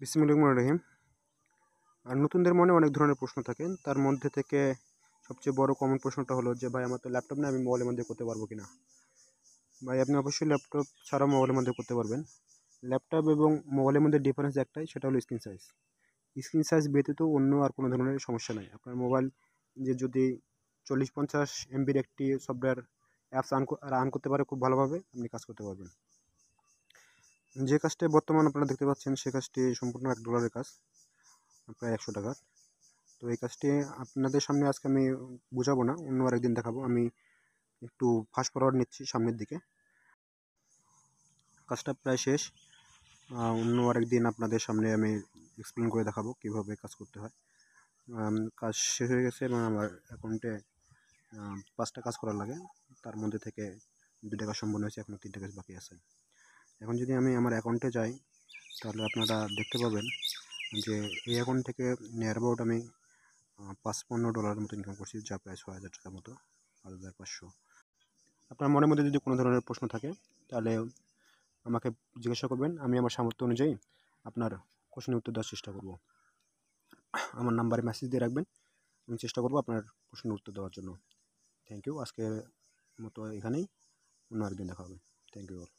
বিসমিল্লাহির রহমানির রহিম। আর নতুনদের মনে অনেক ধরনের প্রশ্ন থাকে, তার মধ্যে থেকে সবচেয়ে বড় কমন প্রশ্নটা হলো যে ভাই আমার তো ল্যাপটপ না, আমি মোবাইলের মধ্যে করতে পারবো কিনা। ভাই আপনি অবশ্যই ল্যাপটপ ছাড়া মোবাইলের মধ্যে করতে পারবেন। ল্যাপটপ এবং মোবাইলের মধ্যে ডিফারেন্স একটাই, সেটা হলো স্ক্রিন সাইজ। স্ক্রিন সাইজ ব্যতীত অন্য আর কোনো ধরনের সমস্যা নাই। আপনার মোবাইল যে যদি 40-50 MBর একটি সফটওয়্যার অ্যাপস রান করতে পারে খুব ভালোভাবে, আপনি কাজ করতে পারবেন। যে কাজটি বর্তমান আপনারা দেখতে পাচ্ছেন সে কাজটি সম্পূর্ণ $1 কাজ, প্রায় 100 টাকার। তো এই কাজটি আপনাদের সামনে আজকে আমি বুঝাবো না, অন্য আরেকদিন দেখাবো। আমি একটু ফাস্ট ফরওয়ার্ড নিচ্ছি সামনের দিকে। কাজটা প্রায় শেষ, অন্য আরেকদিন আপনাদের সামনে আমি এক্সপ্লেন করে দেখাবো কীভাবে কাজ করতে হয়। কাজ শেষ হয়ে গেছে এবং আমার অ্যাকাউন্টে 5টা কাজ করার লাগে, তার মধ্যে থেকে 2টা কাজ সম্পন্ন হয়েছে, এখনও 3টা কাজ বাকি আছে। এখন যদি আমি আমার অ্যাকাউন্টে যাই তাহলে আপনারা দেখতে পাবেন যে এই অ্যাকাউন্ট থেকে নিয়ার অ্যাবাউট আমি $55 মতো ইনকাম করছি, যা প্রায় 6,000 টাকার মতো, 5,500। আপনার মনের মধ্যে যদি কোনো ধরনের প্রশ্ন থাকে তাহলে আমাকে জিজ্ঞাসা করবেন, আমি আমার সামর্থ্য অনুযায়ী আপনার কোশ্চেনের উত্তর দেওয়ার চেষ্টা করব। আমার নাম্বারে মেসেজ দিয়ে রাখবেন, আমি চেষ্টা করব আপনার প্রশ্নের উত্তর দেওয়ার জন্য। Thank you. আজকের মতো এখানেই, অন্য আরেকদিন দেখা হবে। Thank you all.